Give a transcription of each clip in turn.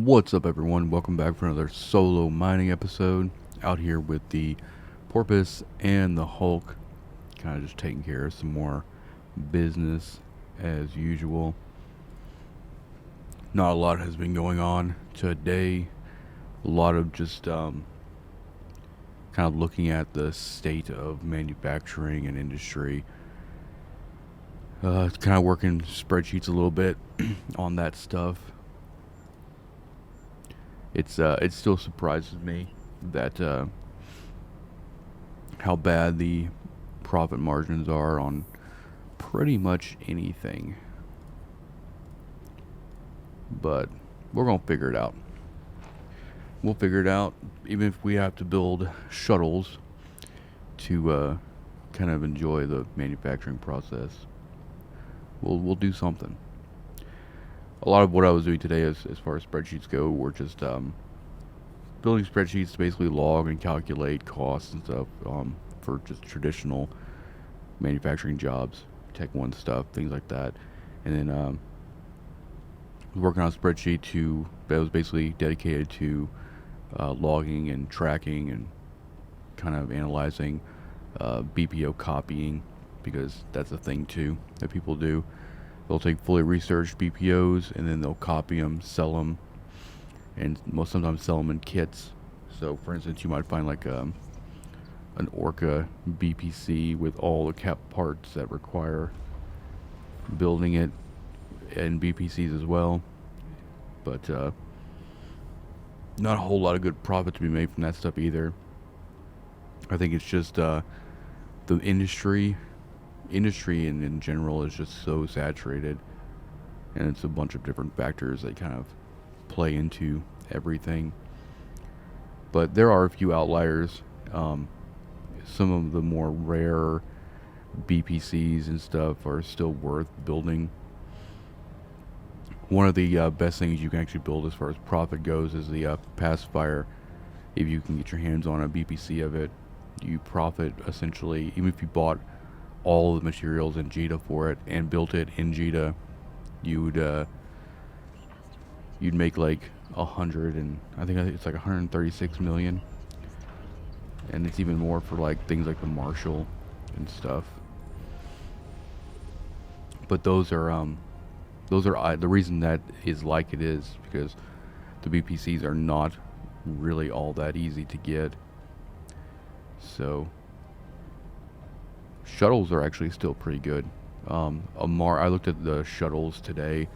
What's up, everyone? Welcome back for another solo mining episode. Out here with the Porpoise and the Hulk, kind of just taking care of some more business as usual. Not a lot has been going on today. A lot of just kind of looking at the state of manufacturing and industry. Kind of working spreadsheets a little bit on that stuff. It still surprises me that how bad the profit margins are on pretty much anything. But we're gonna figure it out. We'll figure it out, even if we have to build shuttles to kind of enjoy the manufacturing process. We'll do something. A lot of what I was doing today, as far as spreadsheets go, were just building spreadsheets to basically log and calculate costs and stuff for just traditional manufacturing jobs, Tech 1 stuff, things like that. And then working on a spreadsheet that was basically dedicated to logging and tracking and kind of analyzing BPO copying, because that's a thing too that people do. They'll take fully researched BPOs and then they'll copy them, sell them, and sometimes sell them in kits. So, for instance, you might find like an Orca BPC with all the cap parts that require building it, and BPCs as well. But not a whole lot of good profit to be made from that stuff either. I think it's just the industry in general is just so saturated, and it's a bunch of different factors that kind of play into everything. But there are a few outliers. Some of the more rare BPCs and stuff are still worth building. One of the best things you can actually build as far as profit goes is the pacifier. If you can get your hands on a BPC of it, you profit essentially. Even if you bought all the materials in Jita for it and built it in Jita, you'd make like I think it's like 136 million, and it's even more for like things like the Marshall and stuff. But those are the reason that is like it is because the BPCs are not really all that easy to get. So shuttles are actually still pretty good. I looked at the shuttles today,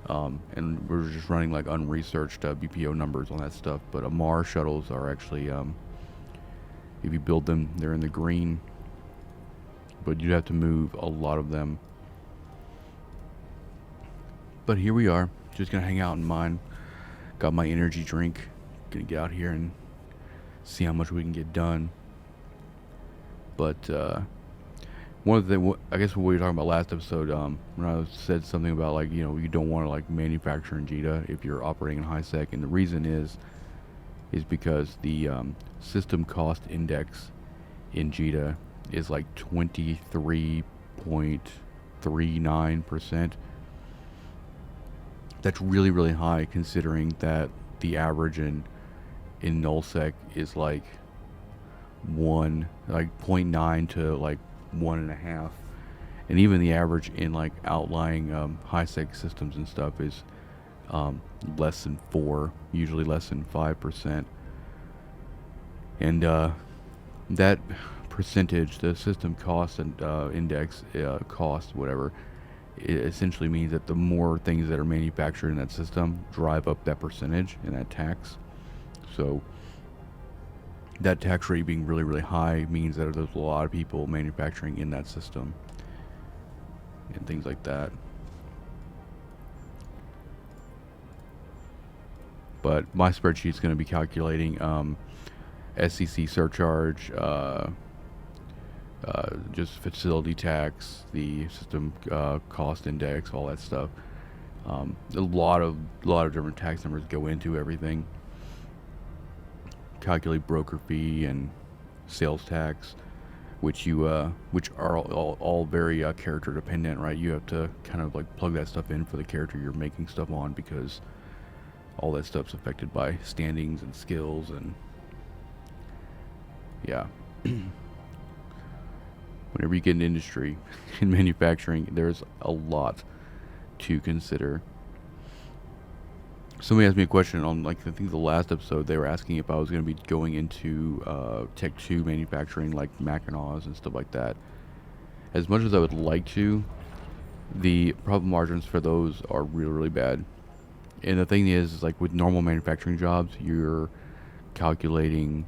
and we're just running like unresearched BPO numbers on that stuff. But Amar shuttles are actually, if you build them, they're in the green. But you'd have to move a lot of them. But here we are, just gonna hang out and mine. Got my energy drink. Gonna get out here and see how much we can get done. But one of the I guess what we were talking about last episode, when I said something about like you don't want to like manufacture in Jita if you're operating in high sec, and the reason is because the system cost index in Jita is like 23.39%. That's really really high considering that the average in Null-sec is like 0.9 to like 1.5, and even the average in like outlying high sec systems and stuff is less than 4, usually less than 5%. And that percentage, the system cost and index cost, whatever, it essentially means that the more things that are manufactured in that system drive up that percentage and that tax. So that tax rate being really, really high means that there's a lot of people manufacturing in that system and things like that. But my spreadsheet's going to be calculating SCC surcharge, just facility tax, the system cost index, all that stuff. A lot of different tax numbers go into everything. Calculate broker fee and sales tax, which are all very character dependent, right? You have to kind of like plug that stuff in for the character you're making stuff on, because all that stuff's affected by standings and skills, and yeah. Whenever you get in industry, in manufacturing, there's a lot to consider. Somebody asked me a question on, like, I think the last episode. They were asking if I was going to be going into Tech 2 manufacturing, like Mackinaws and stuff like that. As much as I would like to, the profit margins for those are really, really bad. And the thing is like with normal manufacturing jobs, you're calculating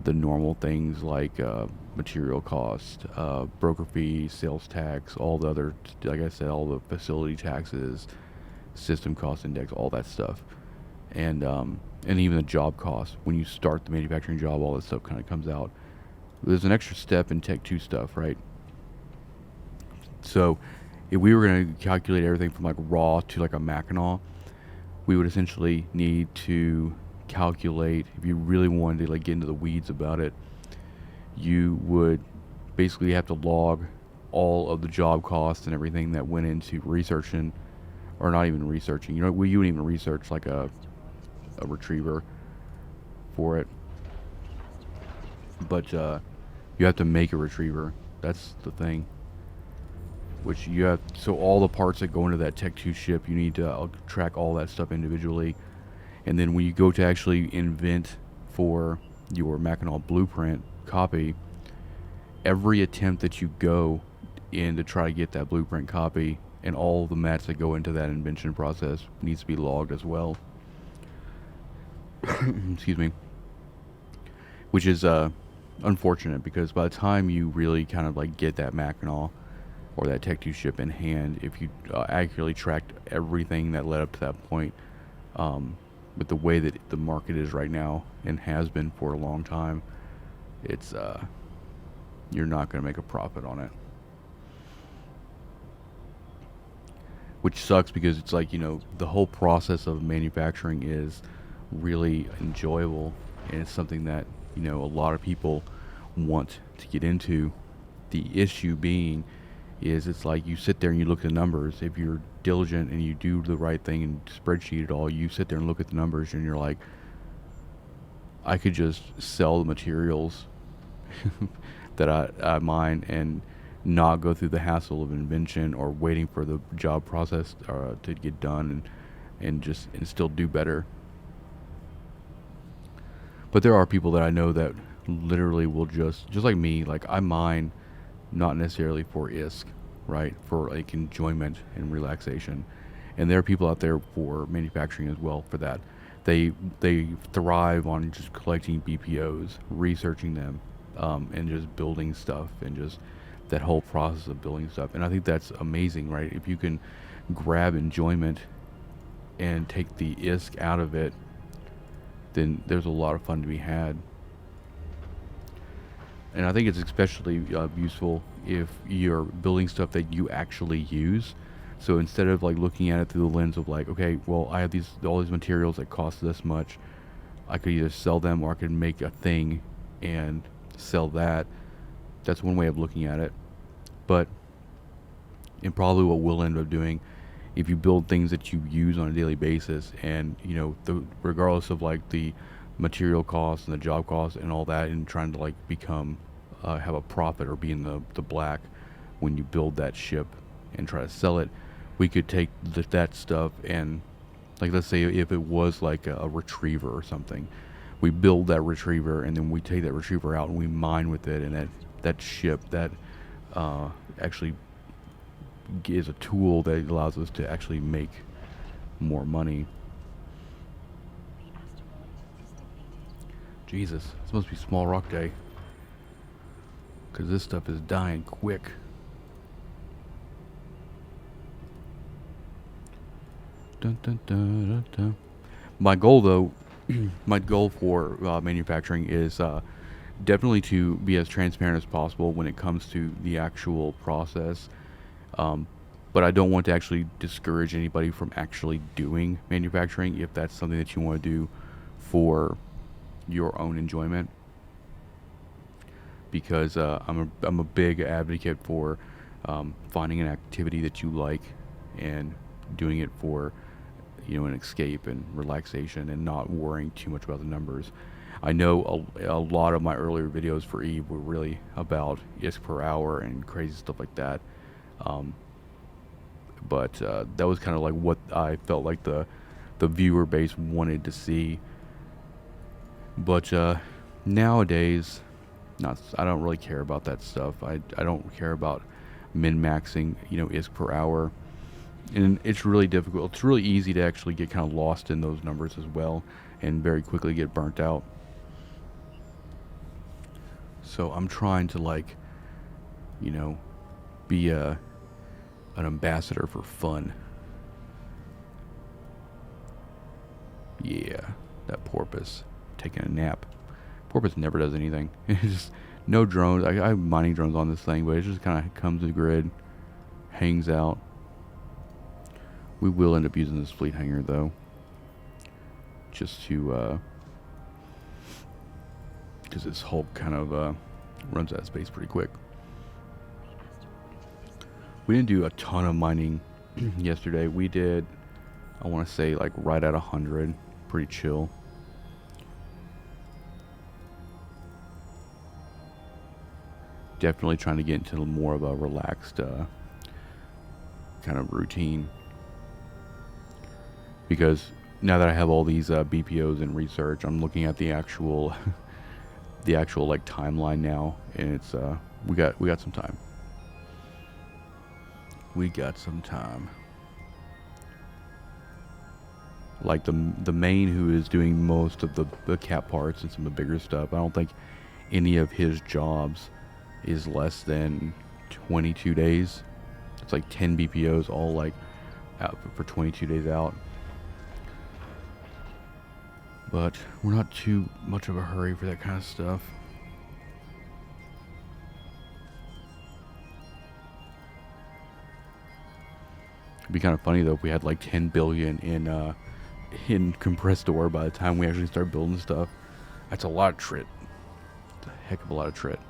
the normal things like material cost, broker fee, sales tax, all the other, like I said, all the facility taxes, system cost index, all that stuff, and even the job cost. When you start the manufacturing job, all that stuff kind of comes out. There's an extra step in Tech 2 stuff, right? So if we were going to calculate everything from like raw to like a Mackinac, we would essentially need to calculate, if you really wanted to like get into the weeds about it, you would basically have to log all of the job costs and everything that went into researching, or not even researching. You wouldn't even research like a retriever for it, but you have to make a retriever. That's the thing. Which you have, so all the parts that go into that Tech 2 ship, you need to track all that stuff individually. And then when you go to actually invent for your Mackinac blueprint copy, every attempt that you go in to try to get that blueprint copy and all the mats that go into that invention process needs to be logged as well. Excuse me. Which is unfortunate, because by the time you really kind of like get that Mackinac or that Tech 2 ship in hand, if you accurately tracked everything that led up to that point, with the way that the market is right now and has been for a long time, it's you're not going to make a profit on it. Which sucks, because it's like, the whole process of manufacturing is really enjoyable, and it's something that, a lot of people want to get into. The issue being is it's like you sit there and you look at the numbers. If you're diligent and you do the right thing and spreadsheet it all, you sit there and look at the numbers and you're like, I could just sell the materials that I mine and not go through the hassle of invention or waiting for the job process to get done, and still do better. But there are people that I know that literally will just like me, like I mine not necessarily for ISK, right? For like enjoyment and relaxation. And there are people out there for manufacturing as well for that. They thrive on just collecting BPOs, researching them, and just building stuff, and just that whole process of building stuff. And I think that's amazing, right? If you can grab enjoyment and take the ISK out of it, then there's a lot of fun to be had. And I think it's especially useful if you're building stuff that you actually use. So instead of like looking at it through the lens of like, okay, well, I have all these materials that cost this much, I could either sell them or I could make a thing and sell that. That's one way of looking at it. But, and probably what we'll end up doing, if you build things that you use on a daily basis, and regardless of like the material costs and the job costs and all that, and trying to like become have a profit or be in the black when you build that ship and try to sell it, we could take that stuff and, like, let's say if it was like a retriever or something, we build that retriever and then we take that retriever out and we mine with it, and that ship that actually is a tool that allows us to actually make more money. Jesus, this must be Small Rock Day, because this stuff is dying quick. Dun, dun, dun, dun, dun. My goal, though, my goal for manufacturing is definitely to be as transparent as possible when it comes to the actual process. But I don't want to actually discourage anybody from actually doing manufacturing if that's something that you want to do for your own enjoyment. Because I'm a big advocate for finding an activity that you like and doing it for an escape and relaxation and not worrying too much about the numbers. I know a lot of my earlier videos for Eve were really about ISK per hour and crazy stuff like that. Um, but that was kind of like what I felt like the viewer base wanted to see. But nowadays, I don't really care about that stuff. I don't care about min-maxing, ISK per hour. And it's really difficult. It's really easy to actually get kind of lost in those numbers as well and very quickly get burnt out. So I'm trying to be an ambassador for fun. Yeah, that porpoise taking a nap. Porpoise never does anything. It's just no drones. I have mining drones on this thing, but it just kind of comes to the grid, hangs out. We will end up using this fleet hangar though, just to because this Hulk kind of runs out of space pretty quick. We didn't do a ton of mining yesterday. We did, I want to say, like right at 100. Pretty chill. Definitely trying to get into more of a relaxed kind of routine. Because now that I have all these BPOs in research, I'm looking at the actual like timeline now, and it's we got some time. We got some time. Like the main who is doing most of the cap parts and some of the bigger stuff. I don't think any of his jobs is less than 22 days. It's like 10 BPOs all like out for 22 days out. But we're not too much of a hurry for that kind of stuff. It'd be kind of funny though if we had like 10 billion in compressed ore by the time we actually start building stuff. That's a lot of trit. It's a heck of a lot of trit.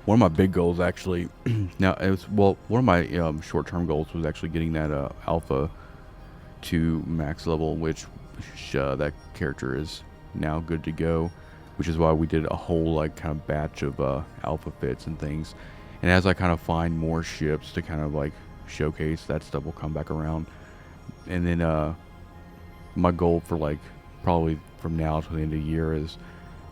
One of my big goals actually, now it was, well, one of my short-term goals was actually getting that alpha to max level, which that character is now good to go, which is why we did a whole like kind of batch of alpha fits and things. And as I kind of find more ships to kind of like showcase, that stuff will come back around. And then my goal for like probably from now to the end of the year is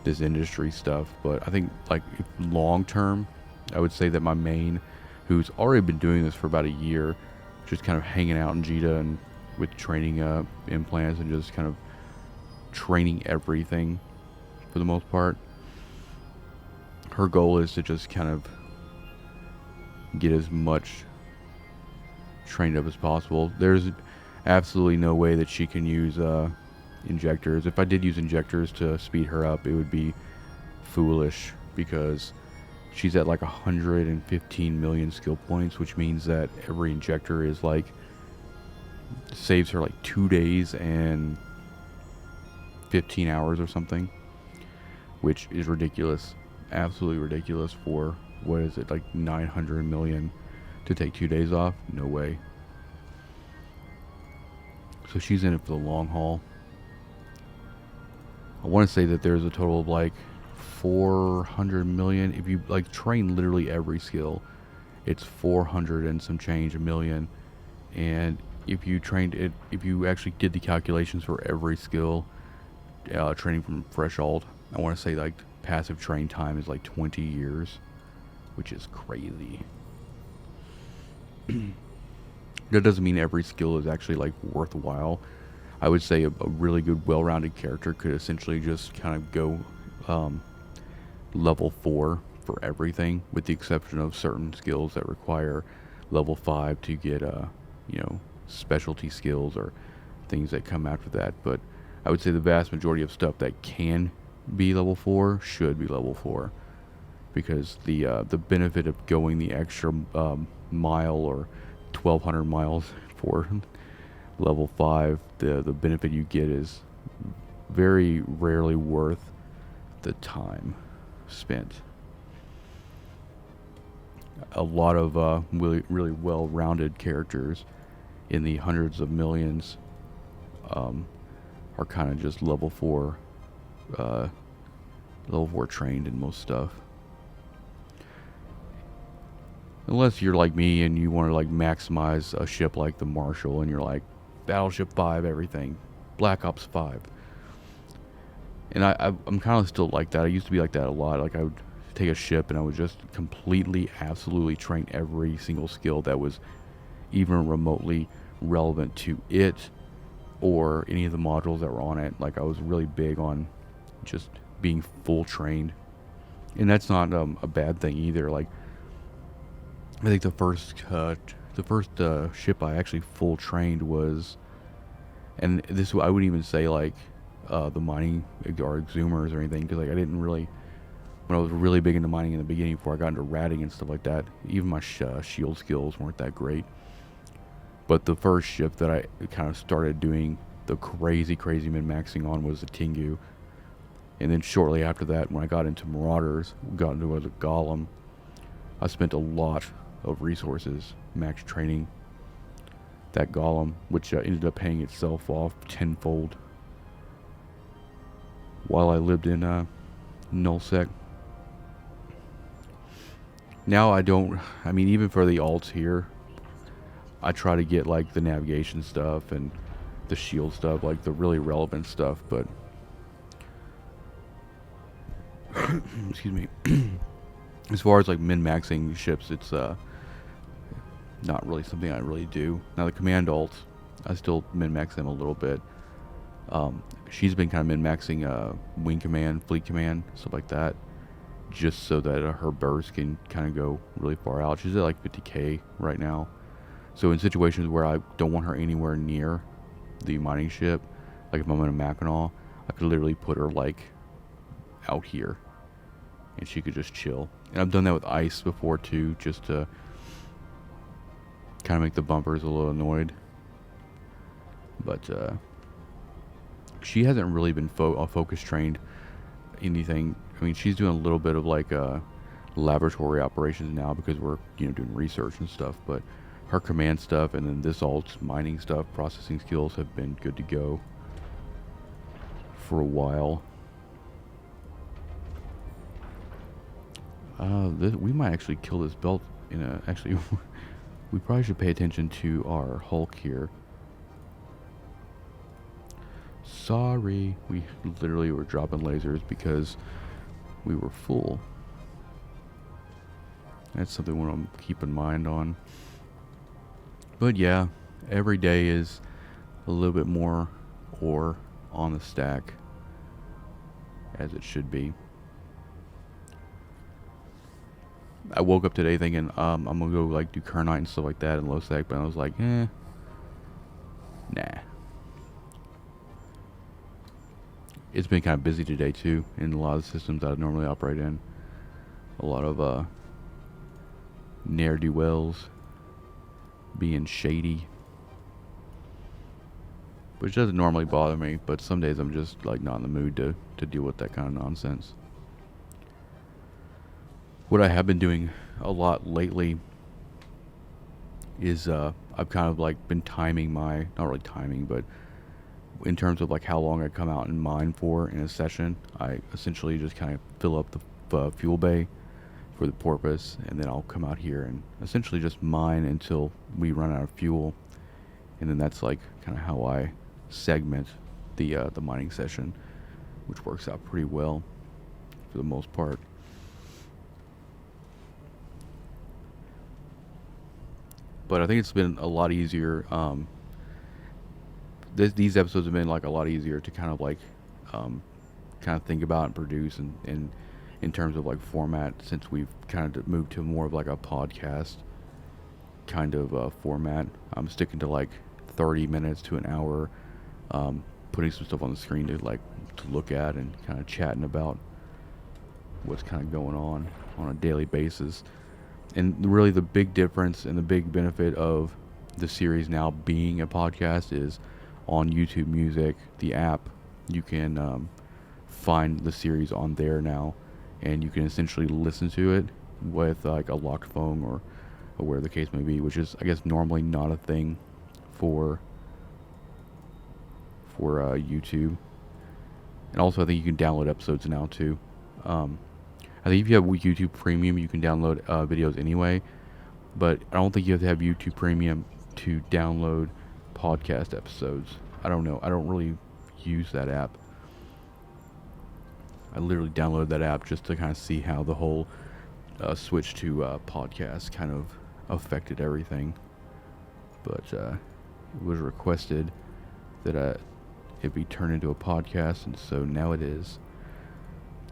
this industry stuff. But I think like long term, I would say that my main, who's already been doing this for about a year, just kind of hanging out in Jita and with training implants and just kind of training everything for the most part. Her goal is to just kind of get as much trained up as possible. There's absolutely no way that she can use injectors. If I did use injectors to speed her up, it would be foolish because she's at like 115 million skill points, which means that every injector is like saves her like 2 days and 15 hours or something, which is ridiculous. Absolutely ridiculous for, what is it, like 900 million to take 2 days off? No way. So she's in it for the long haul. I want to say that there's a total of like 400 million. If you like train literally every skill, it's 400 and some change a million. And if you trained it, if you actually did the calculations for every skill, training from fresh alt, I want to say like passive train time is like 20 years, which is crazy. That doesn't mean every skill is actually like worthwhile. I would say a really good, well-rounded character could essentially just kind of go level 4 for everything, with the exception of certain skills that require level 5 to get specialty skills or things that come after that. But I would say the vast majority of stuff that can be level 4 should be level 4, because the benefit of going the extra mile or 1,200 miles for level 5, the benefit you get is very rarely worth the time spent. a lot of really, really well-rounded characters in the hundreds of millions um, are kind of just uh, level 4 trained in most stuff. Unless you're like me and you want to like maximize a ship like the Marshall and you're like Battleship 5 everything, Black Ops 5. And I'm kind of still like that. I used to be like that a lot. Like I would take a ship and I would just completely, absolutely train every single skill that was even remotely relevant to it or any of the modules that were on it. Like I was really big on just being full trained, and that's not a bad thing either. Like I think the first ship I actually full trained was, and this I wouldn't even say like the mining or exhumers or anything, because like I didn't really, when I was really big into mining in the beginning before I got into ratting and stuff like that, even my shield skills weren't that great. But the first ship that I kind of started doing the crazy min-maxing on was the Tengu. And then shortly after that, when I got into Marauders, got into a Golem, I spent a lot of resources max training that Golem, which ended up paying itself off tenfold while I lived in Null-sec. Now I don't, I mean, even for the alts here, I try to get like the navigation stuff and the shield stuff, like the really relevant stuff, but excuse me. As far as like min-maxing ships, it's not really something I really do. Now the command alts, I still min-max them a little bit. She's been kind of min-maxing wing command, fleet command, stuff like that, just so that her burst can kind of go really far out. She's at like 50k right now. So in situations where I don't want her anywhere near the mining ship, like if I'm in a Mackinac, I could literally put her like out here and she could just chill. And I've done that with ice before too, just to kind of make the bumpers a little annoyed. But she hasn't really been focus trained anything. I mean, she's doing a little bit of like laboratory operations now because we're doing research and stuff, but her command stuff and then this alt's mining stuff, processing skills have been good to go for a while. We might actually kill this belt in a... Actually, we probably should pay attention to our Hulk here. Sorry, we literally were dropping lasers because we were full. That's something we want to keep in mind on. But yeah, every day is a little bit more ore on the stack, as it should be. I woke up today thinking I'm gonna go like do Kernite and stuff like that in low-sec, but I was like, nah. It's been kind of busy today too in a lot of the systems that I normally operate in. A lot of ne'er-do-wells being shady, which doesn't normally bother me, but some days I'm just like not in the mood to deal with that kind of nonsense. What I have been doing a lot lately is I've kind of like been timing my, not really timing, but in terms of like how long I come out and mine for in a session, I essentially just kind of fill up the fuel bay for the Porpoise, and then I'll come out here and essentially just mine until we run out of fuel, and then that's like kind of how I segment the mining session, which works out pretty well for the most part. But I think it's been a lot easier. These episodes have been like a lot easier to kind of like kind of think about and produce, and in terms of like format, since we've kind of moved to more of like a podcast kind of format. I'm sticking to like 30 minutes to an hour, putting some stuff on the screen to look at and kind of chatting about what's kind of going on a daily basis. And really the big difference and the big benefit of the series now being a podcast is on YouTube Music, the app. You can find the series on there now, and you can essentially listen to it with like a locked phone or where the case may be, which is I guess normally not a thing for YouTube. And also I think you can download episodes now too. I think if you have YouTube Premium, you can download videos anyway. But I don't think you have to have YouTube Premium to download podcast episodes. I don't know. I don't really use that app. I literally downloaded that app just to kind of see how the whole switch to podcast kind of affected everything. But it was requested that it be turned into a podcast, and so now it is.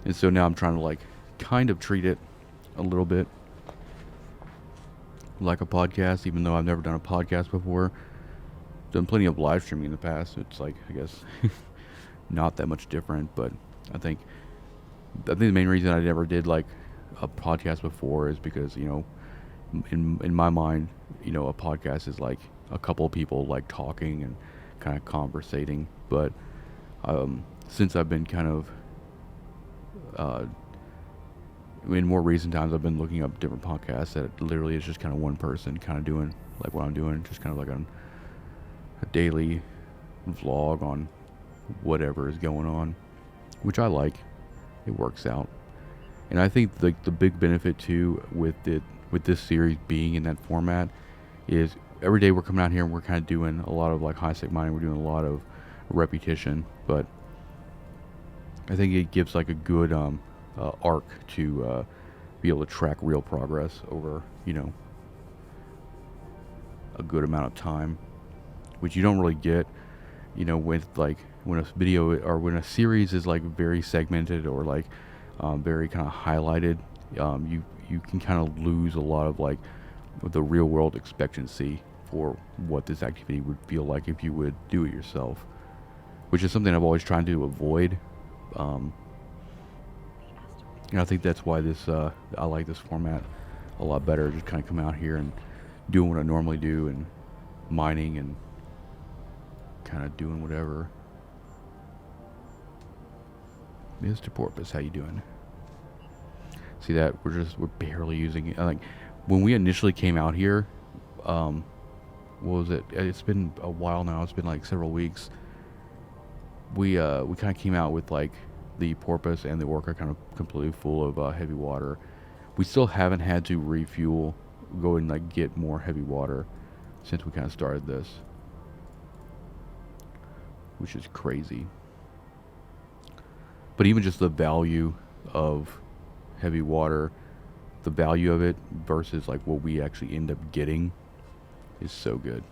And so now I'm trying to like kind of treat it a little bit like a podcast, even though I've never done a podcast before. Done plenty of live streaming in the past. It's like, I guess, not that much different, but I think the main reason I never did like a podcast before is because, you know, in my mind, you know, a podcast is like a couple of people like talking and kind of conversating. But since I've been kind of in more recent times, I've been looking up different podcasts that literally is just kind of one person kind of doing like what I'm doing, just kind of like a daily vlog on whatever is going on, which I like. It works out. And I think the big benefit too with this series being in that format is every day we're coming out here and we're kind of doing a lot of like high-sec mining. We're doing a lot of repetition, but I think it gives like a good arc to be able to track real progress over, you know, a good amount of time, which you don't really get, you know, with like when a video or when a series is like very segmented or like very kind of highlighted. You can kind of lose a lot of like the real world expectancy for what this activity would feel like if you would do it yourself, which is something I've always tried to avoid. And I think that's why this I like this format a lot better. Just kind of come out here and doing what I normally do and mining and kind of doing whatever. Mr. Porpoise, how you doing? See that we're barely using it. Like when we initially came out here, what was it? It's been a while now. It's been like several weeks. We kind of came out with like the Porpoise and the Orca kind of completely full of heavy water. We still haven't had to refuel, go and like get more heavy water since we kind of started this, which is crazy. But even just the value of heavy water, the value of it versus like what we actually end up getting is so good.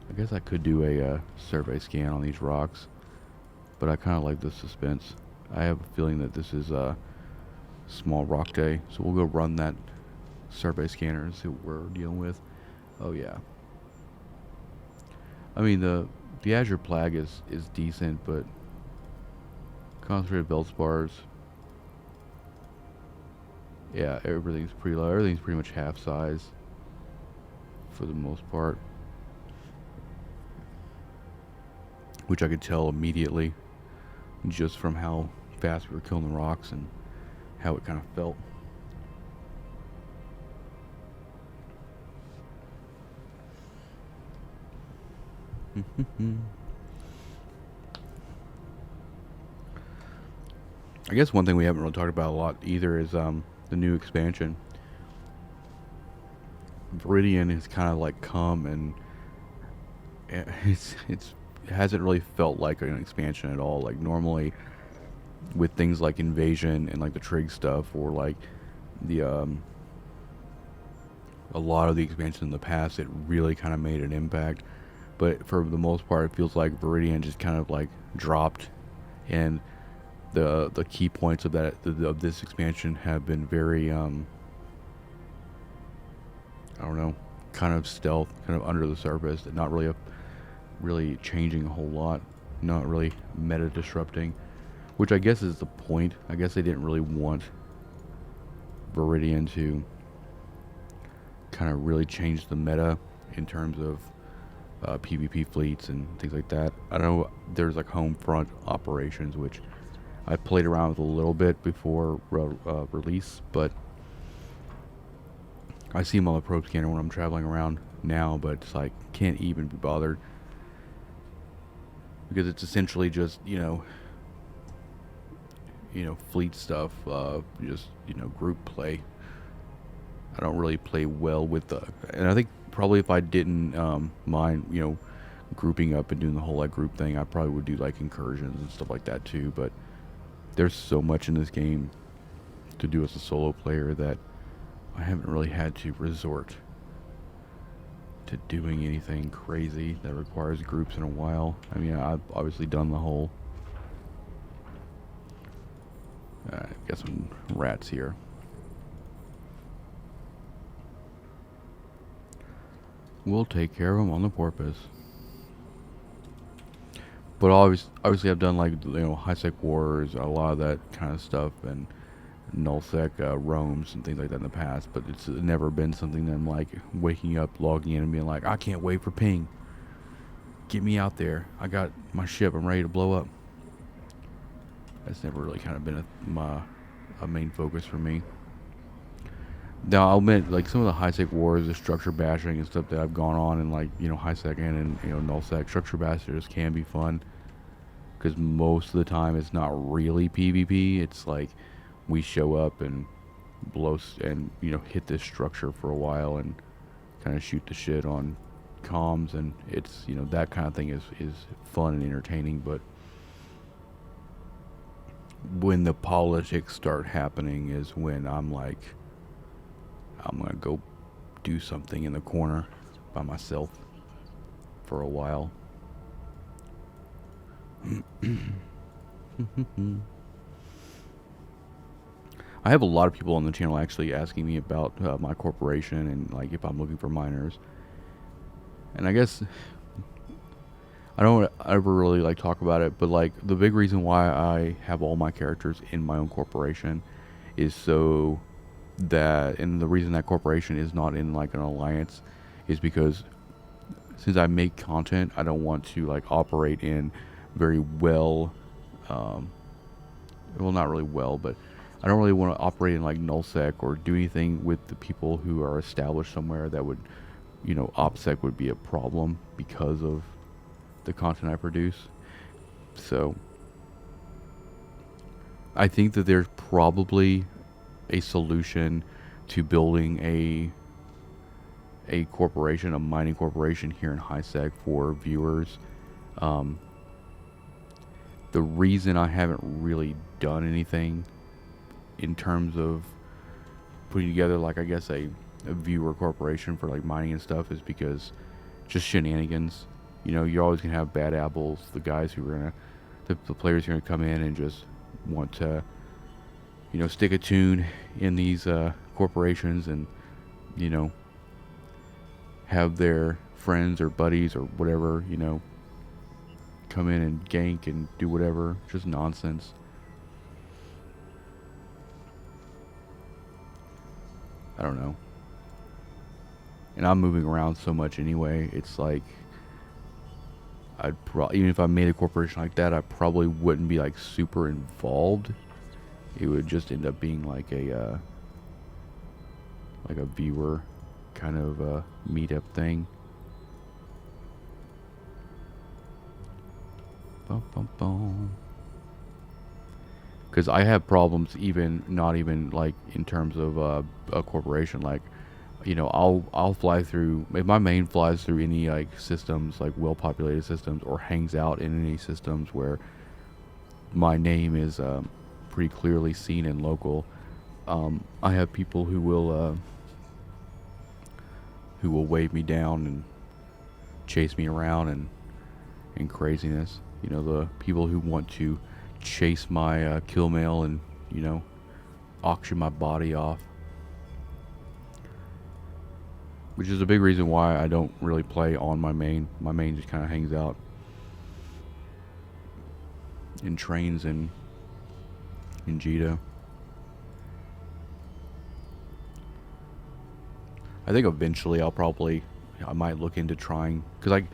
I guess I could do a survey scan on these rocks, but I kind of like the suspense. I have a feeling that this is a small rock day, so we'll go run that survey scanner and see what we're dealing with. Oh yeah. I mean the azure plag is decent, but concentrated feldspars, yeah, everything's pretty low. Everything's pretty much half size for the most part, which I could tell immediately just from how fast we were killing the rocks and how it kind of felt. I guess one thing we haven't really talked about a lot either is the new expansion. Viridian has kind of like come and it hasn't really felt like an expansion at all. Like normally with things like invasion and like the trig stuff or like the a lot of the expansions in the past, it really kind of made an impact. But for the most part, it feels like Viridian just kind of like dropped, and the key points of this expansion have been very I don't know, kind of stealth, kind of under the surface, not really changing a whole lot, not really meta disrupting, which I guess is the point. I guess they didn't really want Viridian to kind of really change the meta in terms of PvP fleets and things like that. I know there's like home front operations, which I played around with a little bit before release, but I see them on the probe scanner when I'm traveling around now, but it's like can't even be bothered because it's essentially just fleet stuff, just group play. I don't really play well with and I think probably if I didn't mind grouping up and doing the whole like group thing, I probably would do like incursions and stuff like that too. But there's so much in this game to do as a solo player that I haven't really had to resort to doing anything crazy that requires groups in a while. I mean, I've obviously done the whole. Got some rats here. We'll take care of them on the Porpoise. But obviously I've done like high-sec wars, a lot of that kind of stuff, and null-sec roams and things like that in the past. But it's never been something that I'm like waking up, logging in, and being like, I can't wait for ping. Get me out there. I got my ship. I'm ready to blow up. That's never really kind of been a main focus for me. Now I'll admit, like some of the high-sec wars, the structure bashing and stuff that I've gone on, and like high-sec and null-sec structure bashers can be fun because most of the time it's not really PvP. It's like we show up and blow and hit this structure for a while and kind of shoot the shit on comms, and it's that kind of thing is fun and entertaining. But when the politics start happening is when I'm like, I'm gonna go do something in the corner by myself for a while. I have a lot of people on the channel actually asking me about my corporation and like if I'm looking for miners. And I guess I don't ever really like talk about it, but like the big reason why I have all my characters in my own corporation is so that, and the reason that corporation is not in like an alliance is because since I make content, I don't want to like operate in very well, well not really well, but I don't really want to operate in like null-sec or do anything with the people who are established somewhere that would, OPSEC would be a problem because of the content I produce. So I think that there's probably a solution to building a corporation, a mining corporation here in high-sec for viewers. The reason I haven't really done anything in terms of putting together like I guess a viewer corporation for like mining and stuff is because just shenanigans. You're always gonna have bad apples, the guys who are gonna the players who are gonna come in and just want to stick a tune in these corporations and have their friends or buddies or whatever come in and gank and do whatever. Just nonsense. I don't know. And I'm moving around so much anyway, it's like even if I made a corporation like that, I probably wouldn't be like super involved. It would just end up being like a viewer kind of meetup thing. Because I have problems not even like in terms of a corporation. Like I'll fly through, if my main flies through any like systems, like well populated systems, or hangs out in any systems where my name is pretty clearly seen and local. I have people who will wave me down and chase me around and craziness. The people who want to chase my kill mail and auction my body off, which is a big reason why I don't really play on my main. My main just kind of hangs out in trains and in Jita. I think eventually I'll probably I might look into trying, because like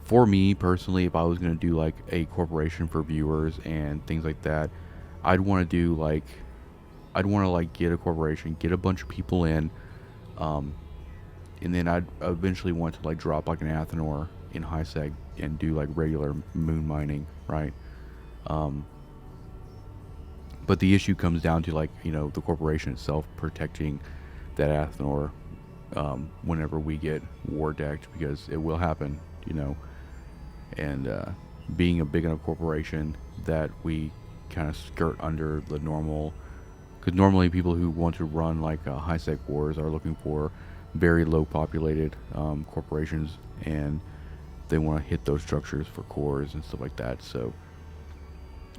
for me personally, if I was going to do like a corporation for viewers and things like that, I'd want to do like I'd want to like get a corporation, get a bunch of people in, um, and then I'd eventually want to like drop like an Athenor in high seg and do like regular moon mining, right? Um, but the issue comes down to like the corporation itself protecting that Athenor whenever we get war decked, because it will happen, and being a big enough corporation that we kind of skirt under the normal, because normally people who want to run like high sec wars are looking for very low populated corporations, and they want to hit those structures for cores and stuff like that. So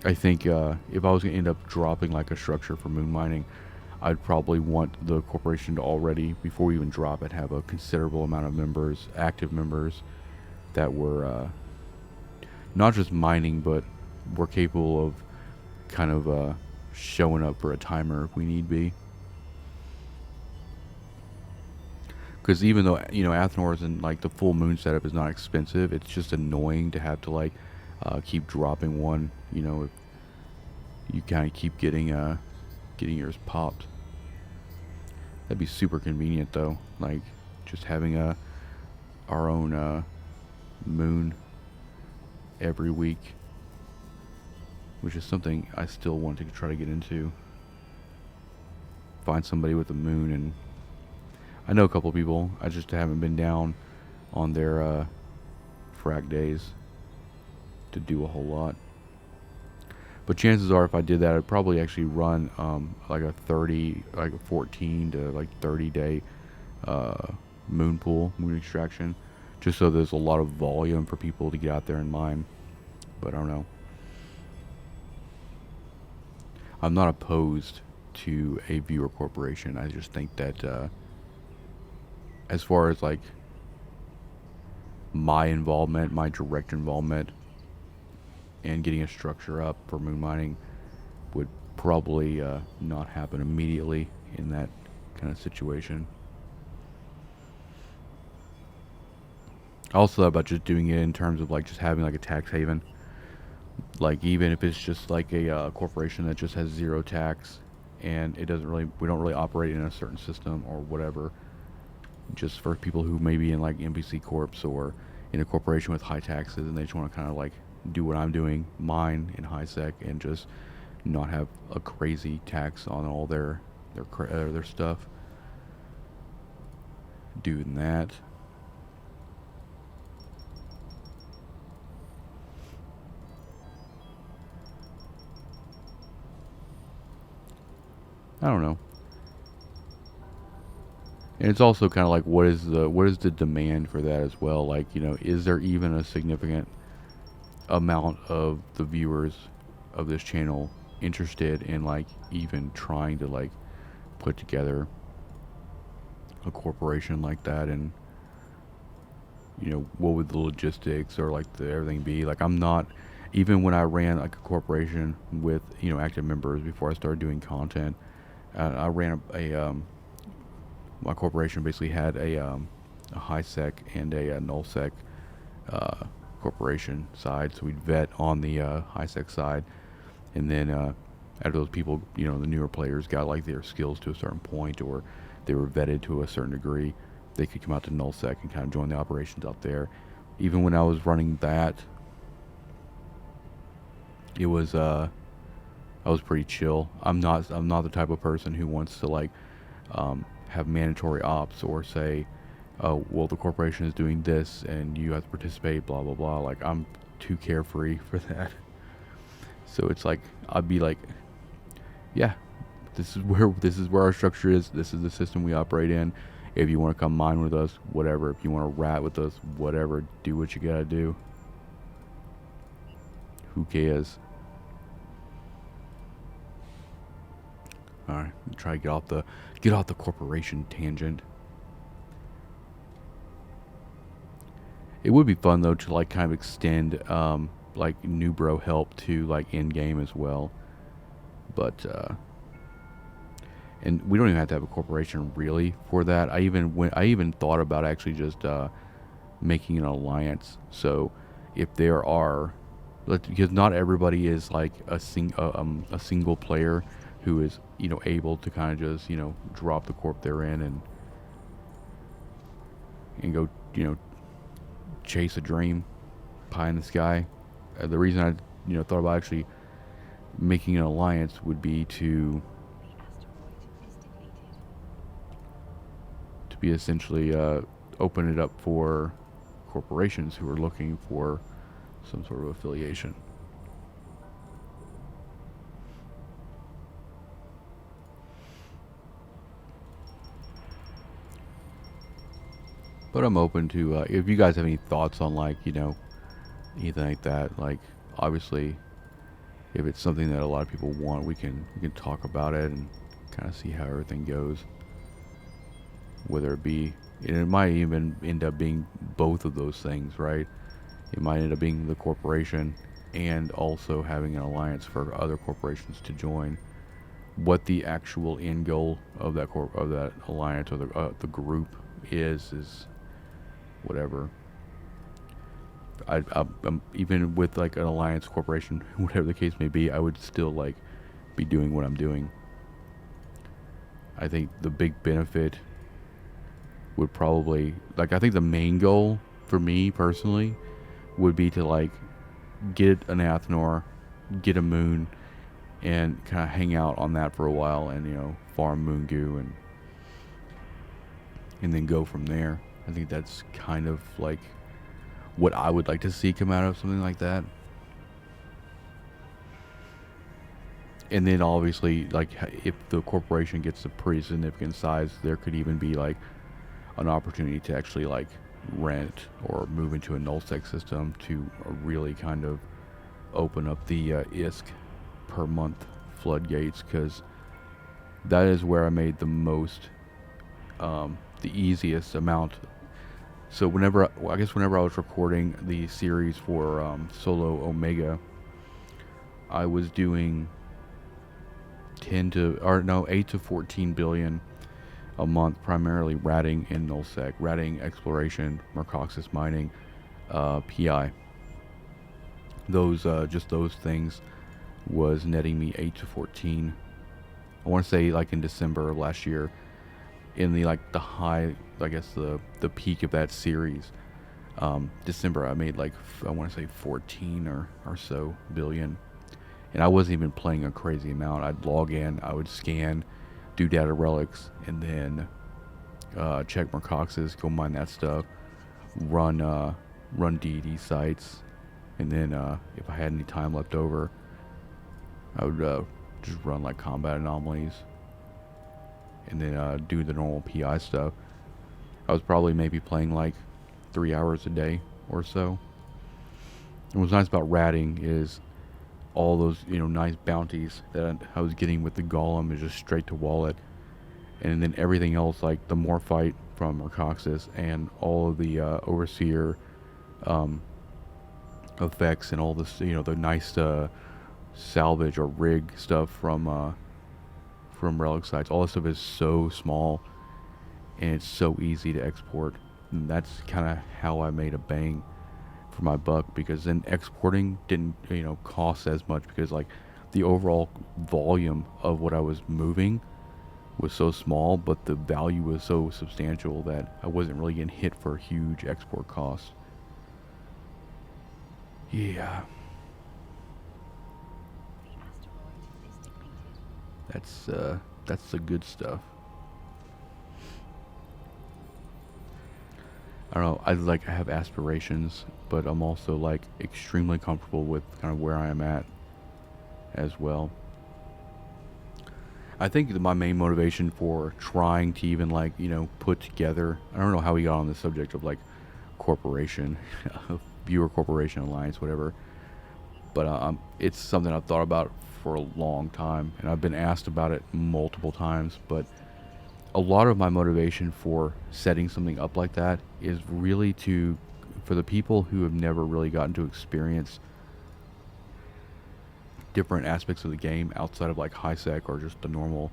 I think if I was going to end up dropping like a structure for moon mining, I'd probably want the corporation to already, before we even drop it, have a considerable amount of members, active members, that were not just mining, but were capable of kind of showing up for a timer if we need be. Because even though Athenor isn't like the full moon setup is not expensive, it's just annoying to have to like keep dropping one. If you kind of keep getting yours popped. That'd be super convenient though. Like just having our own moon every week, which is something I still want to try to get into. Find somebody with a moon, and I know a couple people. I just haven't been down on their frag days to do a whole lot. But chances are, if I did that, I'd probably actually run like a 14 to like 30 day moon extraction, just so there's a lot of volume for people to get out there and mine. But I don't know. I'm not opposed to a viewer corporation. I just think that as far as like my involvement, my direct involvement, and getting a structure up for moon mining would probably not happen immediately in that kind of situation. I also thought about just doing it in terms of like just having like a tax haven. Like even if it's just like a corporation that just has zero tax, and we don't really operate in a certain system or whatever, just for people who may be in like NPC Corps or in a corporation with high taxes, and they just want to kind of like do what I'm doing, mine in high sec, and just not have a crazy tax on all their stuff. Doing that. I don't know. And it's also kind of like what is the demand for that as well? Like, is there even a significant amount of the viewers of this channel interested in like even trying to like put together a corporation like that? And what would the logistics or like everything be? Like, I'm not, even when I ran like a corporation with active members before I started doing content, I ran my corporation basically had a high sec and a null-sec corporation side, so we'd vet on the high sec side, and then after those people, the newer players got like their skills to a certain point, or they were vetted to a certain degree, they could come out to null-sec and kind of join the operations out there. Even when I was running that, it was I was pretty chill. I'm not the type of person who wants to like have mandatory ops or say, oh, well, the corporation is doing this and you have to participate, blah blah blah. Like, I'm too carefree for that. So it's like I'd be like, yeah, this is where our structure is. This is the system we operate in. If you want to come mine with us, whatever. If you want to rat with us, whatever. Do what you gotta do. Who cares? All right, try to get off the corporation tangent. It would be fun though to like kind of extend like new bro help to like end game as well, but and we don't even have to have a corporation really for that. I even thought about actually just making an alliance. So if there are, because not everybody is like a single player who is able to kind of just drop the corp they're in and go chase a dream, pie in the sky. The reason I thought about actually making an alliance would be to be essentially open it up for corporations who are looking for some sort of affiliation. But I'm open to if you guys have any thoughts on like anything like that. Like obviously, if it's something that a lot of people want, we can talk about it and kind of see how everything goes. Whether it be, and it might even end up being both of those things, right? It might end up being the corporation and also having an alliance for other corporations to join. What the actual end goal of that alliance or the group is whatever. I'm even with like an alliance corporation, whatever the case may be, I would still like be doing what I'm doing. I think the big benefit would probably I think the main goal for me personally would be to like get an Athenor, get a moon, and kind of hang out on that for a while and farm moon goo and then go from there. I think that's kind of like what I would like to see come out of something like that. And then obviously, like if the corporation gets a pretty significant size, there could even be like an opportunity to actually like rent or move into a Null-sec system to really kind of open up the ISK per month floodgates, because that is where I made the most, the easiest amount. So whenever I was recording the series for Solo Omega, I was doing 8 to 14 billion a month, primarily ratting and null-sec, ratting, exploration, Mercoxis mining, PI. Those just those things was netting me 8 to 14. I want to say like in December of last year, in the like the high, I guess the peak of that series, December, I made like I want to say 14 or so billion, and I wasn't even playing a crazy amount. I'd log in, I would scan, do data relics, and then check Mercoxis, go mine that stuff, run DD sites, and then if I had any time left over, I would just run like combat anomalies, and then do the normal PI stuff. I was probably maybe playing like 3 hours a day or so. And what's nice about ratting is all those nice bounties that I was getting with the golem is just straight to wallet, and then everything else like the Morphite from Mercoxis and all of the overseer effects and all this the nice salvage or rig stuff from relic sites. All this stuff is so small and it's so easy to export, and that's kind of how I made a bang for my buck, because then exporting didn't cost as much, because like the overall volume of what I was moving was so small, but the value was so substantial that I wasn't really getting hit for huge export costs. Yeah, that's the good stuff. I don't know. I have aspirations, but I'm also like extremely comfortable with kind of where I am at as well. I think that my main motivation for trying to even like put together, I don't know how we got on the subject of like corporation, viewer corporation alliance, whatever, but it's something I've thought about for a long time, and I've been asked about it multiple times. But a lot of my motivation for setting something up like that is really for the people who have never really gotten to experience different aspects of the game outside of like high sec or just the normal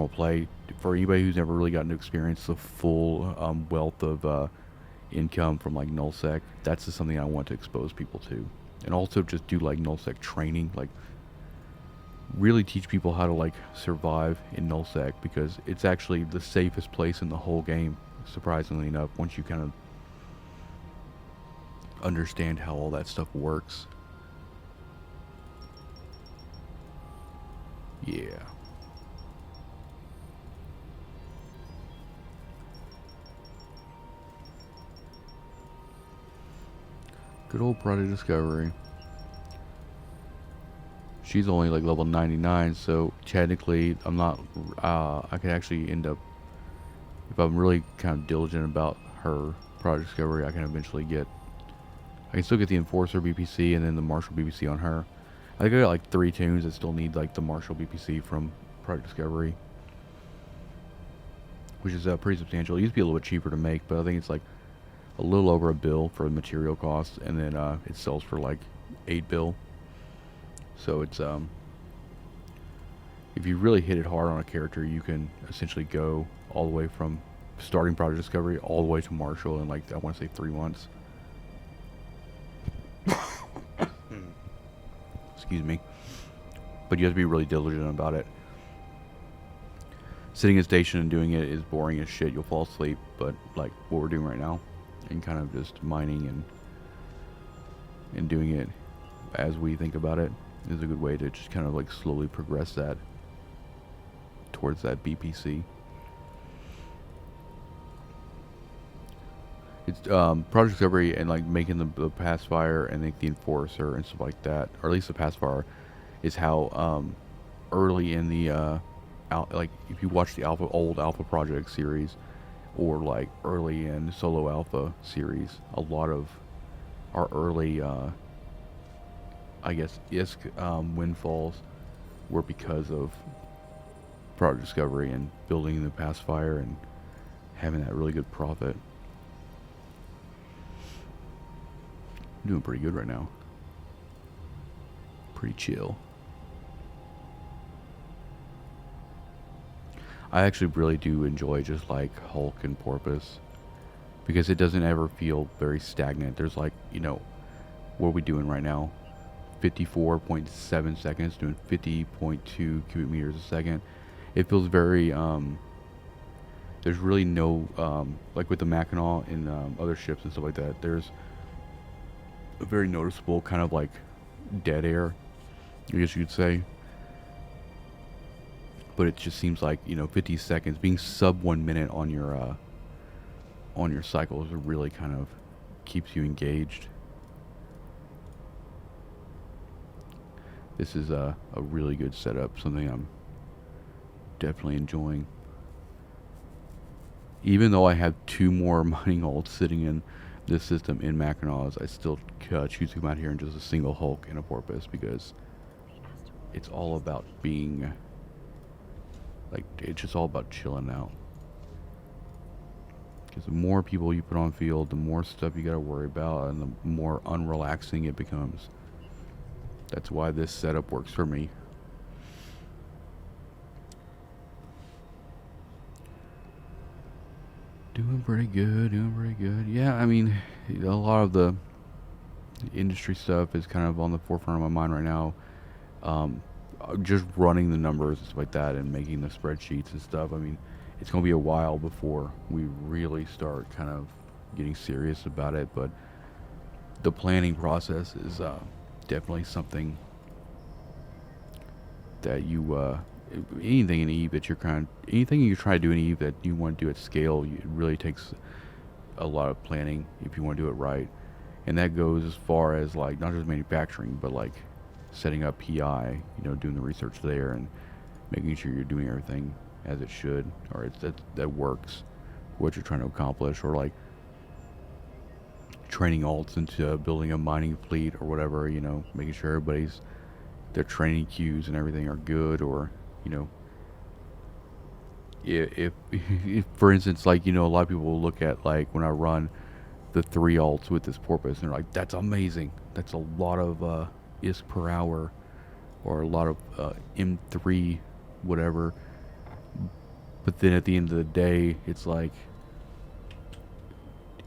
play. For anybody who's never really gotten to experience the full wealth of income from like Null-sec. That's just something I want to expose people to, and also just do like Null-sec training, like really teach people how to like survive in Null-sec, because it's actually the safest place in the whole game, surprisingly enough, once you kind of understand how all that stuff works. Yeah. Good old Project Discovery. She's only like level 99, so technically I'm not, I could actually end up, if I'm really kind of diligent about her Project Discovery, I can eventually get, I can still get the Enforcer BPC and then the Marshal BPC on her. I think I got like 3 tunes that still need like the Marshal BPC from Project Discovery, which is pretty substantial. It used to be a little bit cheaper to make, but I think it's like a little over $1 for the material costs, and then it sells for like $8. So it's if you really hit it hard on a character, you can essentially go all the way from starting Project Discovery all the way to Marshal in like, I want to say 3 months. Excuse me. But you have to be really diligent about it. Sitting at station and doing it is boring as shit. You'll fall asleep, but like what we're doing right now, and kind of just mining and doing it as we think about it, is a good way to just kind of like slowly progress that towards that BPC. It's Project Discovery and like making the Pacifier and like the Enforcer and stuff like that, or at least the Pacifier, is how early in the like if you watch the old Alpha Project series, or like early in Solo Alpha series, a lot of our early I guess ISK windfalls were because of Project Discovery and building the Pacifier and having that really good profit. I'm doing pretty good right now. Pretty chill. I actually really do enjoy just like Hulk and Porpoise, because it doesn't ever feel very stagnant. There's like, you know, what are we doing right now? 54.7 seconds, doing 50.2 cubic meters a second. It feels very, there's really no, like with the Mackinac and other ships and stuff like that, there's a very noticeable kind of like dead air, I guess you could say. But it just seems like, you know, 50 seconds, being sub 1 minute on your cycles really kind of keeps you engaged. This is a really good setup, something I'm definitely enjoying. Even though I have 2 more mining ults sitting in this system in Mackinac, I still choose to come out here in just a single Hulk and a Porpoise, because it's all about being, like, it's just all about chilling out. Because the more people you put on field, the more stuff you gotta worry about, and the more unrelaxing it becomes. That's why this setup works for me. Doing pretty good, doing pretty good. Yeah, I mean, a lot of the industry stuff is kind of on the forefront of my mind right now. Just running the numbers and stuff like that, and making the spreadsheets and stuff. I mean, it's going to be a while before we really start kind of getting serious about it, but the planning process is definitely something that you anything in Eve that anything you try to do in Eve that you want to do at scale, it really takes a lot of planning if you want to do it right. And that goes as far as like not just manufacturing, but like setting up PI, you know, doing the research there and making sure you're doing everything as it should, or that works for what you're trying to accomplish, or like training alts into building a mining fleet or whatever, you know, making sure their training queues and everything are good, or, you know, if for instance, like, you know, a lot of people will look at like when I run the 3 alts with this Porpoise, and they're like, that's amazing, that's a lot of ISK per hour, or a lot of M3 whatever. But then at the end of the day, it's like,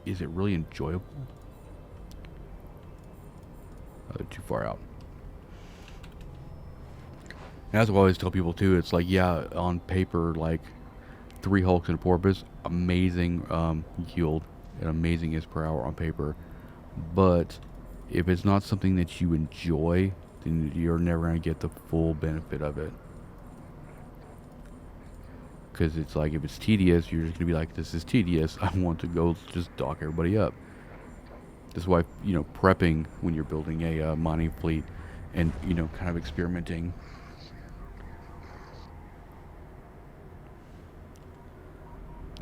is it really enjoyable? Oh, they're too far out. And that's what I always tell people too. It's like, yeah, on paper, like 3 Hulks and a Porpoise, amazing yield and amazing is per hour on paper. But if it's not something that you enjoy, then you're never going to get the full benefit of it. Because it's like, if it's tedious, you're just going to be like, this is tedious. I want to go just dock everybody up. That's why, you know, prepping when you're building a mining fleet and, you know, kind of experimenting.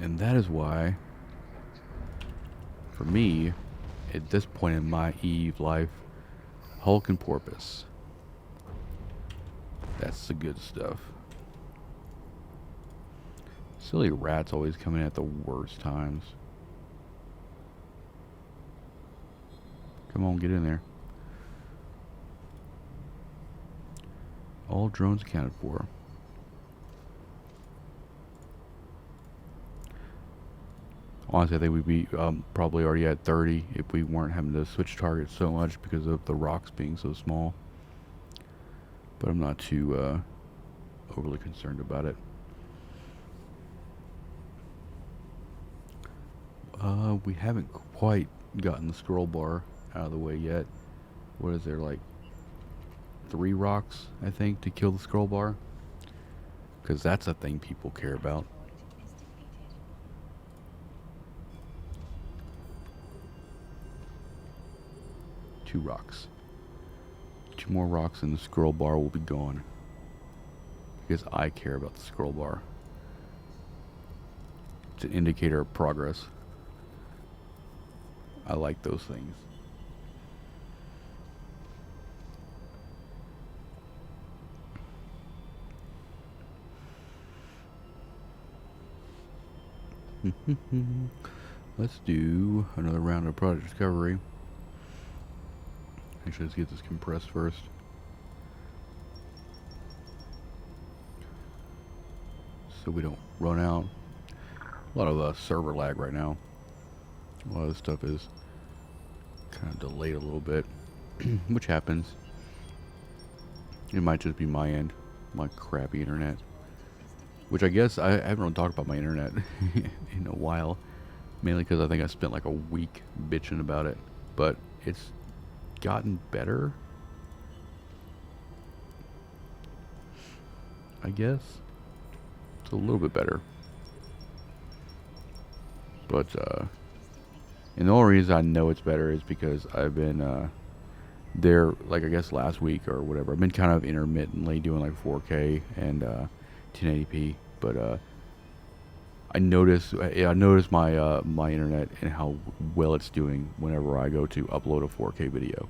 And that is why, for me, at this point in my EVE life, Hulk and Porpoise. That's the good stuff. Silly rats always coming at the worst times. Come on, get in there. All drones accounted for. Honestly, I think we'd be probably already at 30 if we weren't having to switch targets so much because of the rocks being so small. But I'm not too overly concerned about it. We haven't quite gotten the scroll bar out of the way yet. What is there, like 3 rocks, I think, to kill the scroll bar? Because that's a thing people care about. Two rocks. 2 more rocks and the scroll bar will be gone. Because I care about the scroll bar. It's an indicator of progress. I like those things. Let's do another round of product discovery. Actually, let's get this compressed first. So we don't run out. A lot of server lag right now. A lot of this stuff is kind of delayed a little bit, which happens. It might just be my end, my crappy internet. Which I guess I haven't really talked about my internet in a while. Mainly because I think I spent like a week bitching about it. But it's gotten better, I guess. It's a little bit better. But, and the only reason I know it's better is because I've been there, like I guess last week or whatever. I've been kind of intermittently doing like 4K and 1080p, but I notice my my internet and how well it's doing whenever I go to upload a 4K video,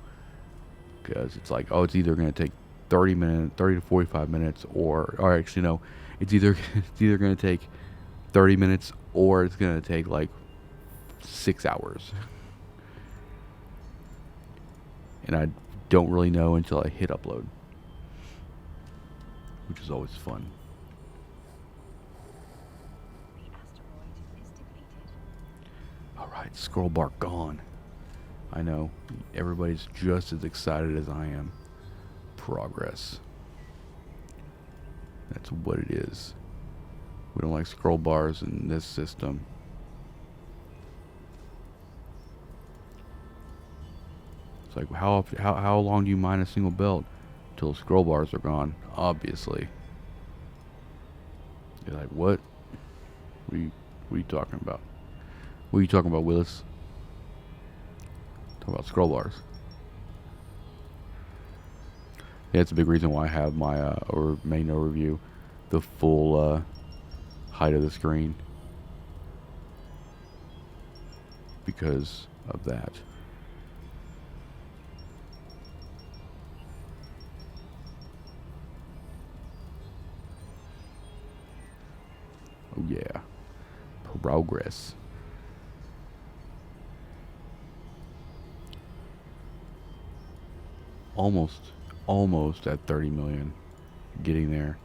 because it's like, oh, it's either going to take 30 to 45 minutes, or actually no, it's either going to take 30 minutes or it's going to take like 6 hours. And I don't really know until I hit upload, which is always fun. Alright, scroll bar gone. I know, everybody's just as excited as I am. Progress. That's what it is. We don't like scroll bars in this system. It's like, how long do you mine a single belt? Till scroll bars are gone, obviously. You're like, what? What are you talking about? What are you talking about, Willis? Talking about scroll bars. Yeah, it's a big reason why I have my main overview, the full height of the screen, because of that. Oh yeah, progress. Almost at 30 million. Getting there.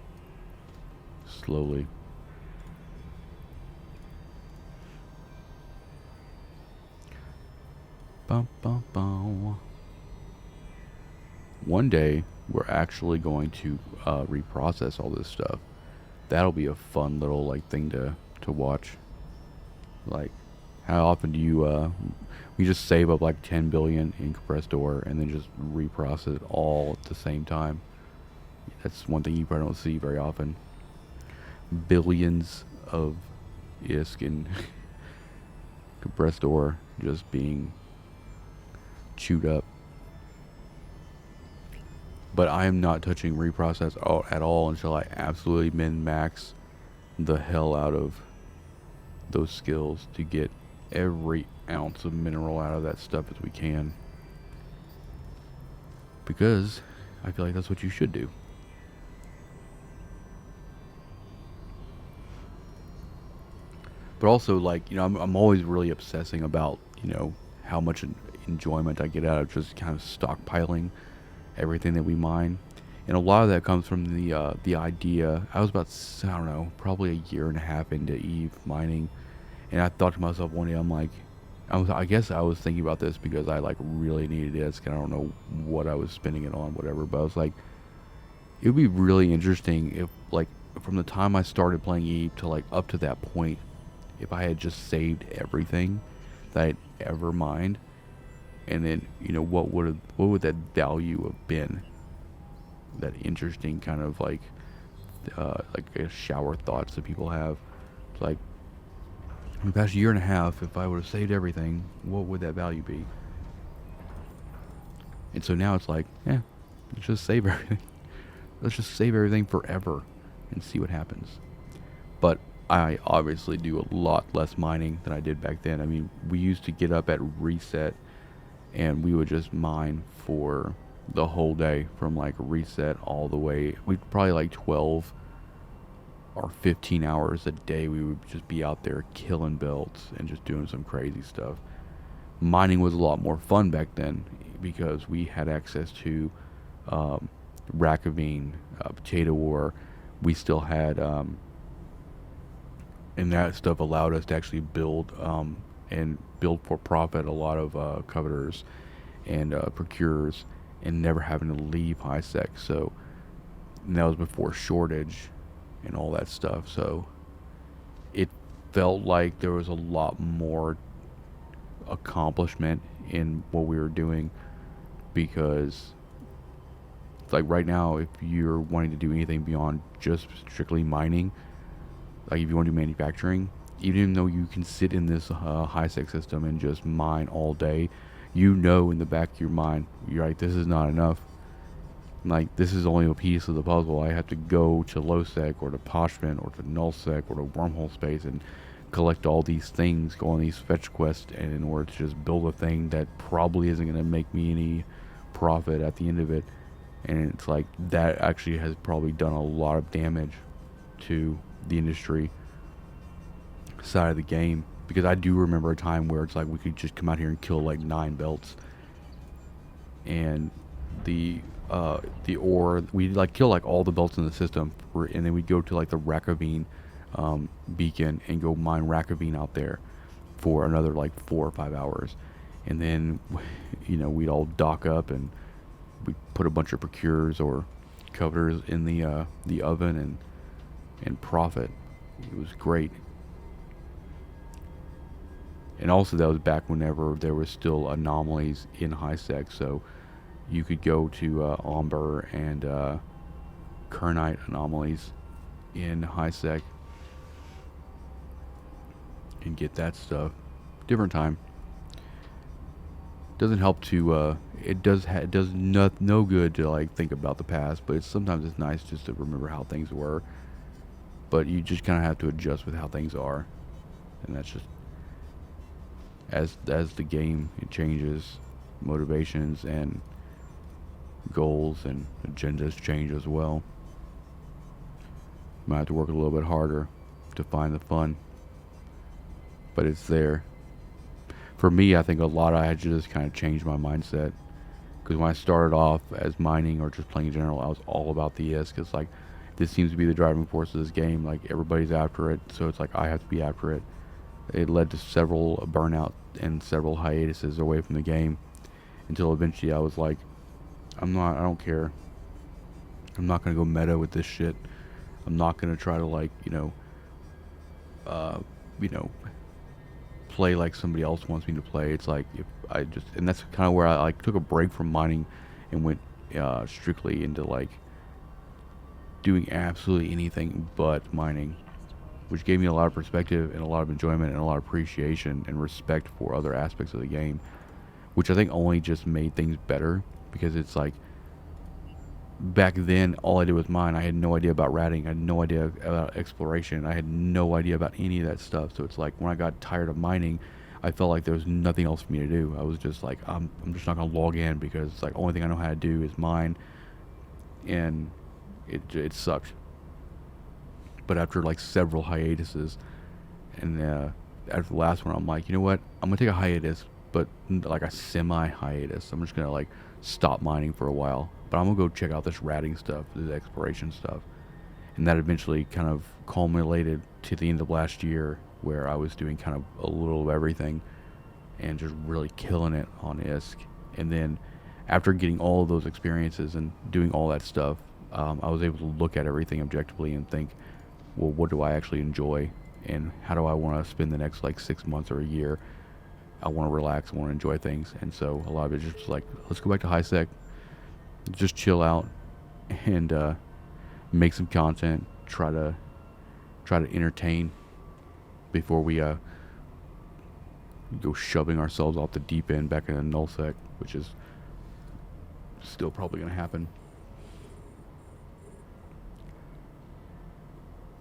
Slowly. Bum, bum, bum. One day, we're actually going to reprocess all this stuff. That'll be a fun little like thing to watch. Like, how often do we just save up like 10 billion in compressed ore and then just reprocess it all at the same time? That's one thing you probably don't see very often. Billions of ISK and compressed ore just being chewed up. But I am not touching reprocess at all until I absolutely min-max the hell out of those skills to get every ounce of mineral out of that stuff as we can. Because I feel like that's what you should do. But also, like, I'm always really obsessing about, how much enjoyment I get out of just kind of stockpiling everything that we mine. And a lot of that comes from the idea. I was about, I don't know, probably a year and a half into Eve mining, and I thought to myself one day, I'm like, I guess I was thinking about this because I like really needed it, and I don't know what I was spending it on, whatever. But I was like, it would be really interesting if, like, from the time I started playing Eve to like up to that point, if I had just saved everything that I'd ever mined, and then what would that value have been? That interesting kind of like a shower thoughts that people have. It's like, in the past year and a half, if I would have saved everything, what would that value be? And so now it's like, yeah, let's just save everything. Let's just save everything forever and see what happens. But I obviously do a lot less mining than I did back then. I mean, we used to get up at reset and we would just mine for the whole day from like reset all the way. We'd probably like 12 or 15 hours a day. We would just be out there killing belts and just doing some crazy stuff. Mining was a lot more fun back then because we had access to Racavine, potato ore. We still had, and that stuff allowed us to actually build and build for profit a lot of coveters and procurers, and never having to leave high-sec. So and that was before shortage and all that stuff. So it felt like there was a lot more accomplishment in what we were doing, because it's like right now, if you're wanting to do anything beyond just strictly mining, like if you want to do manufacturing, even though you can sit in this high-sec system and just mine all day, in the back of your mind, you're like, this is not enough. Like, this is only a piece of the puzzle. I have to go to low-sec or to Poshman or to null-sec or to wormhole space and collect all these things, go on these fetch quests, and in order to just build a thing that probably isn't going to make me any profit at the end of it. And it's like, that actually has probably done a lot of damage to the industry side of the game, because I do remember a time where it's like we could just come out here and kill like 9 belts, and the ore, we'd like kill like all the belts in the system, and then we'd go to like the Racavine beacon and go mine Racavine out there for another like 4 or 5 hours, and then we'd all dock up and we put a bunch of procures or coveters in the oven and profit. It was great. And also that was back whenever there was still anomalies in high-sec, so you could go to Amber and Kernite anomalies in high-sec and get that stuff. Different time. Doesn't help to it does no good to like think about the past, but sometimes it's nice just to remember how things were. But you just kind of have to adjust with how things are, and that's just as the game it changes, motivations and goals and agendas change as well. Might have to work a little bit harder to find the fun, but it's there. For me, I think I had to just kind of change my mindset, because when I started off as mining or just playing in general, I was all about the ISK. It's like, this seems to be the driving force of this game. Like, everybody's after it, so it's like I have to be after it. It led to several burnout and several hiatuses away from the game until eventually I was like, I don't care. I'm not going to go meta with this shit. I'm not going to try to like, uh, you know, play like somebody else wants me to play. It's like if I just, and that's kind of where I like took a break from mining and went strictly into like doing absolutely anything but mining, which gave me a lot of perspective and a lot of enjoyment and a lot of appreciation and respect for other aspects of the game, which I think only just made things better because it's like back then all I did was mine. I had no idea about ratting. I had no idea about exploration. I had no idea about any of that stuff. So it's like when I got tired of mining, I felt like there was nothing else for me to do. I was just like, I'm just not gonna log in because it's like only thing I know how to do is mine, and it sucked. But after like several hiatuses, and after the last one, I'm like, you know what? I'm gonna take a hiatus, but like a semi hiatus. I'm just gonna like stop mining for a while, but I'm gonna go check out this ratting stuff, this exploration stuff, and that eventually kind of culminated to the end of last year, where I was doing kind of a little of everything and just really killing it on ISK. And then after getting all of those experiences and doing all that stuff, I was able to look at everything objectively and think, well, what do I actually enjoy, and how do I want to spend the next like 6 months or a year? I want to relax, I want to enjoy things, and so a lot of it is just like, let's go back to high sec, just chill out, and make some content, try to entertain before we go shoving ourselves off the deep end back into Null-sec, which is still probably going to happen.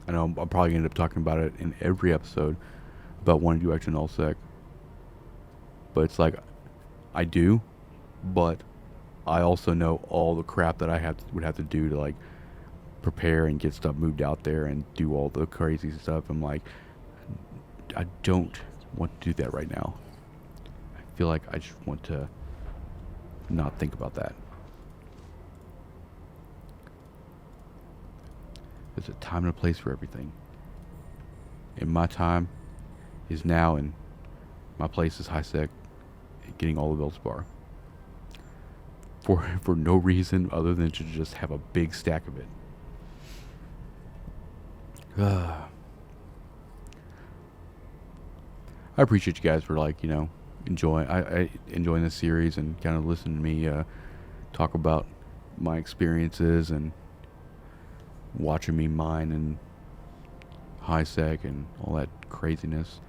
I know I'll probably end up talking about it in every episode about wanting to do extra Null-sec, but it's like I do, but I also know all the crap that I would have to do to like prepare and get stuff moved out there and do all the crazy stuff. I'm like, I don't want to do that right now. I feel like I just want to not think about that. There's a time and a place for everything. And my time is now, and my place is high sec, getting all the Veldspar. For no reason other than to just have a big stack of it. I appreciate you guys for like, enjoying this series and kind of listening to me talk about my experiences and watching me mine and high sec and all that craziness.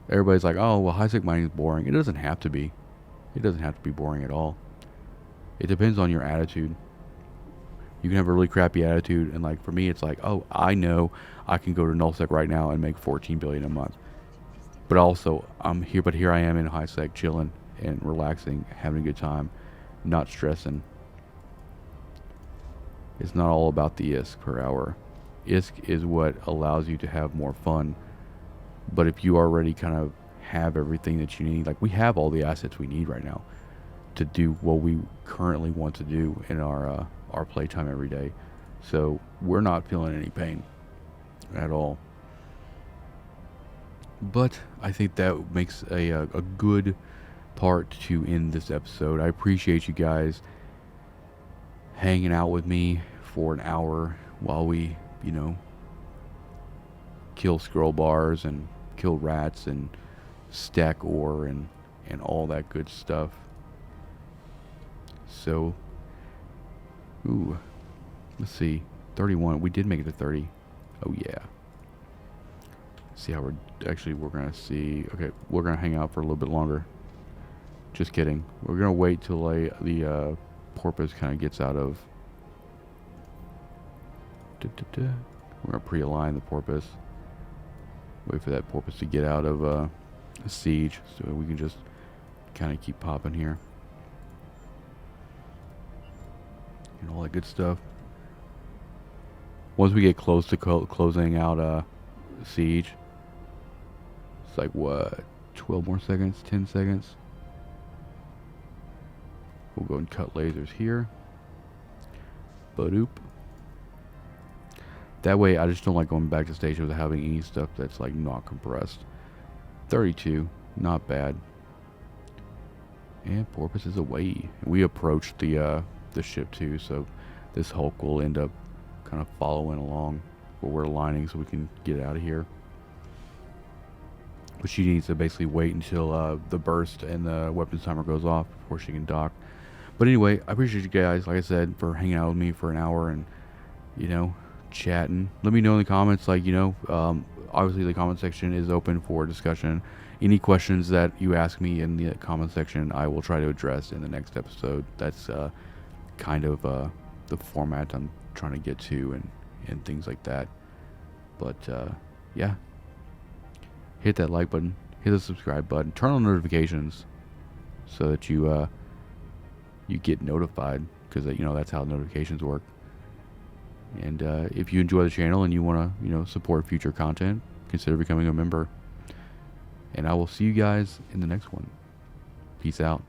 Everybody's like, oh, well, high sec mining is boring. It doesn't have to be. It doesn't have to be boring at all. It depends on your attitude. You can have a really crappy attitude, and like for me, it's like, oh, I know I can go to Null-sec right now and make 14 billion a month. But also, I'm here. But here I am in high sec, chilling and relaxing, having a good time, not stressing. It's not all about the ISK per hour. ISK is what allows you to have more fun. But if you already kind of have everything that you need, like we have all the assets we need right now to do what we currently want to do in our playtime every day. So we're not feeling any pain at all. But I think that makes a good part to end this episode. I appreciate you guys hanging out with me for an hour while we, kill scroll bars and kill rats and stack ore and all that good stuff. So, let's see, 31. We did make it to 30. Oh yeah. See how we're gonna see. Okay, we're gonna hang out for a little bit longer. Just kidding. We're gonna wait till the Porpoise kind of gets out of. We're gonna pre-align the Porpoise. Wait for that Porpoise to get out of a siege, so we can just kind of keep popping here. And all that good stuff. Once we get close to closing out siege, it's like what, 12 more seconds, 10 seconds. We'll go and cut lasers here. Badoop. That way, I just don't like going back to station without having any stuff that's like not compressed. 32, not bad. And Porpoise is away. We approached the ship too, so this Hulk will end up kind of following along where we're aligning so we can get out of here. But she needs to basically wait until the burst and the weapons timer goes off before she can dock. But anyway, I appreciate you guys, like I said, for hanging out with me for an hour and, you know, chatting. Let me know in the comments, like, you know, obviously the comment section is open for discussion. Any questions that you ask me in the comment section, I will try to address in the next episode. That's kind of the format I'm trying to get to and things like that. But yeah, hit that like button, hit the subscribe button, turn on notifications so that you get notified, because you know that's how notifications work. And if you enjoy the channel and you want to, you know, support future content, consider becoming a member. And I will see you guys in the next one. Peace out.